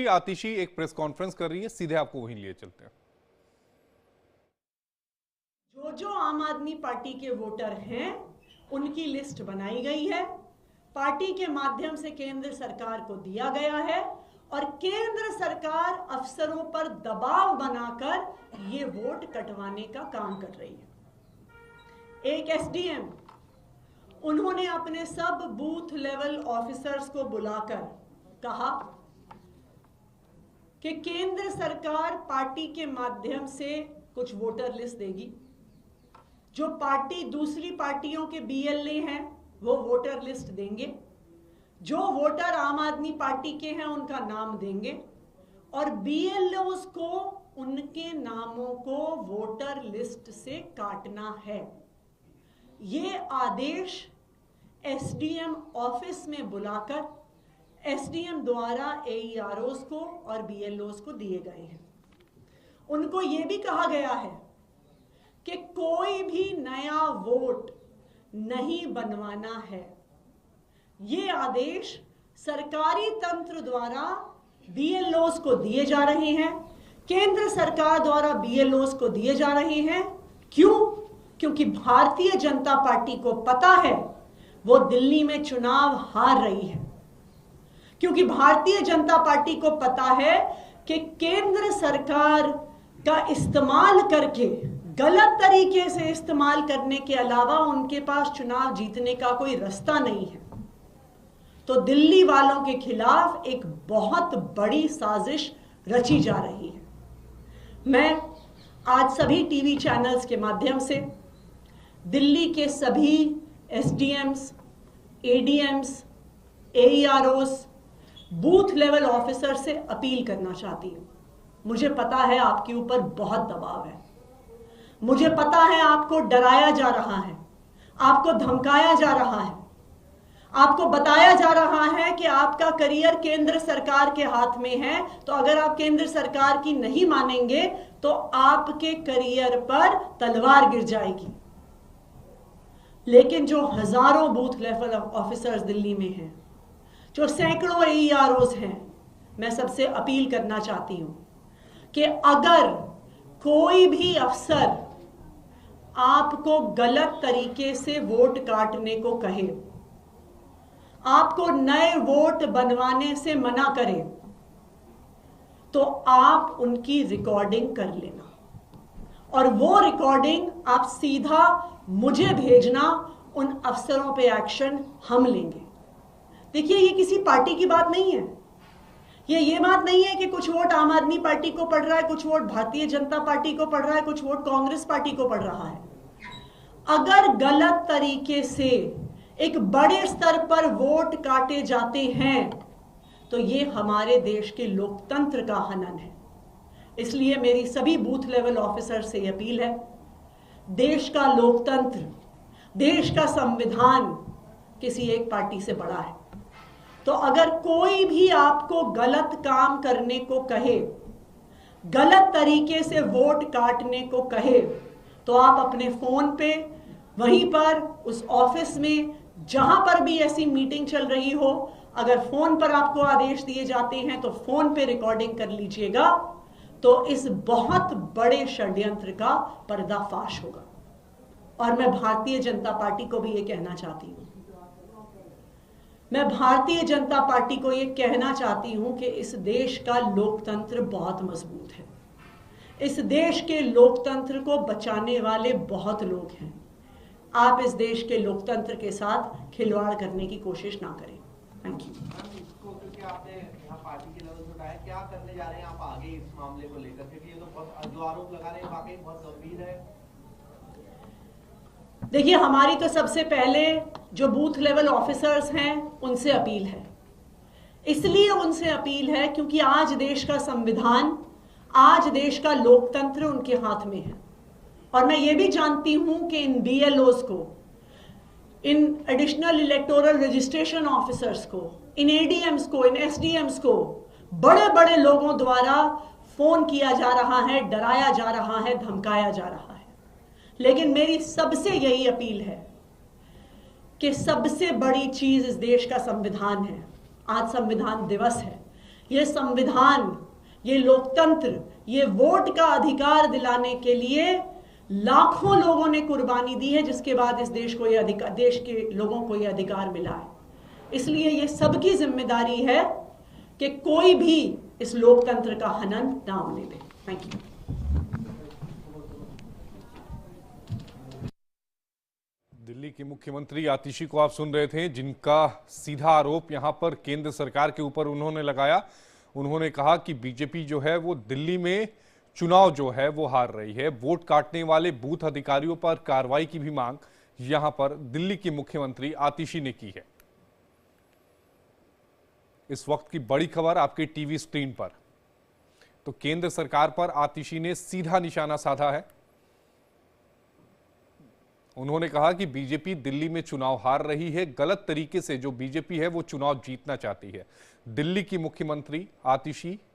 आतिशी एक press conference कर रही है, सीधे आपको वहीं लिए चलते हैं। जो आम आदमी पार्टी के वोटर हैं उनकी लिस्ट बनाई गई है, पार्टी के माध्यम से केंद्र सरकार को दिया गया है और केंद्र सरकार अफसरों पर दबाव बनाकर ये वोट कटवाने का काम कर रही है। एक एसडीएम उन्होंने अपने सब बूथ लेवल ऑफिसर्स को बुलाकर कहा कि केंद्र सरकार पार्टी के माध्यम से कुछ वोटर लिस्ट देगी, जो पार्टी दूसरी पार्टियों के बीएलए हैं वो वोटर लिस्ट देंगे, जो वोटर आम आदमी पार्टी के हैं उनका नाम देंगे और बीएलओस को उनके नामों को वोटर लिस्ट से काटना है। ये आदेश एसडीएम ऑफिस में बुलाकर एसडीएम द्वारा एईआरओस को और बीएलओस को दिए गए हैं। उनको यह भी कहा गया है कि कोई भी नया वोट नहीं बनवाना है। ये आदेश सरकारी तंत्र द्वारा बीएलओस को दिए जा रहे हैं, केंद्र सरकार द्वारा बीएलओस को दिए जा रहे हैं। क्यों? क्योंकि भारतीय जनता पार्टी को पता है वो दिल्ली में चुनाव हार रही है, क्योंकि भारतीय जनता पार्टी को पता है कि केंद्र सरकार का इस्तेमाल करके, गलत तरीके से इस्तेमाल करने के अलावा उनके पास चुनाव जीतने का कोई रास्ता नहीं है। तो दिल्ली वालों के खिलाफ एक बहुत बड़ी साजिश रची जा रही है। मैं आज सभी टीवी चैनल्स के माध्यम से दिल्ली के सभी एसडीएम्स, एडीएम्स, एईआरओस, बूथ लेवल ऑफिसर से अपील करना चाहती हूं। मुझे पता है आपके ऊपर बहुत दबाव है, मुझे पता है आपको डराया जा रहा है, आपको धमकाया जा रहा है, आपको बताया जा रहा है कि आपका करियर केंद्र सरकार के हाथ में है, तो अगर आप केंद्र सरकार की नहीं मानेंगे तो आपके करियर पर तलवार गिर जाएगी। लेकिन जो हजारों बूथ लेवल ऑफिसर्स दिल्ली में हैं, जो सैकड़ों एईआरओस हैं, मैं सबसे अपील करना चाहती हूं कि अगर कोई भी अफसर आपको गलत तरीके से वोट काटने को कहे, आपको नए वोट बनवाने से मना करे, तो आप उनकी रिकॉर्डिंग कर लेना और वो रिकॉर्डिंग आप सीधा मुझे भेजना। उन अफसरों पे एक्शन हम लेंगे। देखिए, ये किसी पार्टी की बात नहीं है, ये बात नहीं है कि कुछ वोट आम आदमी पार्टी को पड़ रहा है, कुछ वोट भारतीय जनता पार्टी को पड़ रहा है, कुछ वोट कांग्रेस पार्टी को पड़ रहा है। अगर गलत तरीके से एक बड़े स्तर पर वोट काटे जाते हैं तो ये हमारे देश के लोकतंत्र का हनन है। इसलिए मेरी सभी बूथ लेवल ऑफिसर से अपील है, देश का लोकतंत्र, देश का संविधान किसी एक पार्टी से बड़ा है। तो अगर कोई भी आपको गलत काम करने को कहे, गलत तरीके से वोट काटने को कहे, तो आप अपने फोन पे, वहीं पर उस ऑफिस में जहां पर भी ऐसी मीटिंग चल रही हो, अगर फोन पर आपको आदेश दिए जाते हैं तो फोन पे रिकॉर्डिंग कर लीजिएगा, तो इस बहुत बड़े षड्यंत्र का पर्दाफाश होगा। और मैं भारतीय जनता पार्टी को भी ये कहना चाहती हूं, मैं भारतीय जनता पार्टी को ये कहना चाहती हूं कि इस देश का लोकतंत्र बहुत मजबूत है। इस देश के लोकतंत्र को बचाने वाले बहुत लोग हैं। आप इस देश के लोकतंत्र के साथ खिलवाड़ करने की कोशिश ना करें। Thank you. क्योंकि आपने यहाँ पार्टी के लेवल पे उठाया, क्या करने जा रहे हैं आप आगे इस मामले को लेकर, क्योंकि ये तो बहुत जो आरोप लगा रहे हैं वाकई बहुत गंभीर है। देखिए, हमारी तो सबसे पहले जो बूथ लेवल ऑफिसर्स हैं उनसे अपील है। इसलिए उनसे अपील है क्योंकि आज देश का संविधान, आज देश का लोकतंत्र उनके हाथ में है। और मैं ये भी जानती हूं कि इन बीएलओस को, in additional electoral registration officers को, इन एडीएम्स को, इन एसडीएम्स को बड़े बड़े लोगों द्वारा फोन किया जा रहा है, डराया जा रहा है, धमकाया जा रहा है। लेकिन मेरी सबसे यही अपील है कि सबसे बड़ी चीज इस देश का संविधान है। आज संविधान दिवस है। ये संविधान, ये लोकतंत्र, ये वोट का अधिकार दिलाने के लिए लाखों लोगों ने कुर्बानी दी है, जिसके बाद इस देश को ये अधिकार, देश के लोगों को ये अधिकार मिला है। इसलिए ये सबकी जिम्मेदारी है कि कोई भी इस लोकतंत्र का हनन ना होने दे। Thank you. दिल्ली की मुख्यमंत्री आतिशी को आप सुन रहे थे, जिनका सीधा आरोप यहां पर केंद्र सरकार के ऊपर उन्होंने लगाया। उन्होंने कहा कि बीजेपी जो है वो दिल्ली में चुनाव जो है वो हार रही है। वोट काटने वाले बूथ अधिकारियों पर कार्रवाई की भी मांग यहां पर दिल्ली की मुख्यमंत्री आतिशी ने की है। इस वक्त की बड़ी खबर आपके टीवी स्क्रीन पर। तो केंद्र सरकार पर आतिशी ने सीधा निशाना साधा है। उन्होंने कहा कि बीजेपी दिल्ली में चुनाव हार रही है। गलत तरीके से जो बीजेपी है वो चुनाव जीतना चाहती है। दिल्ली की मुख्यमंत्री आतिशी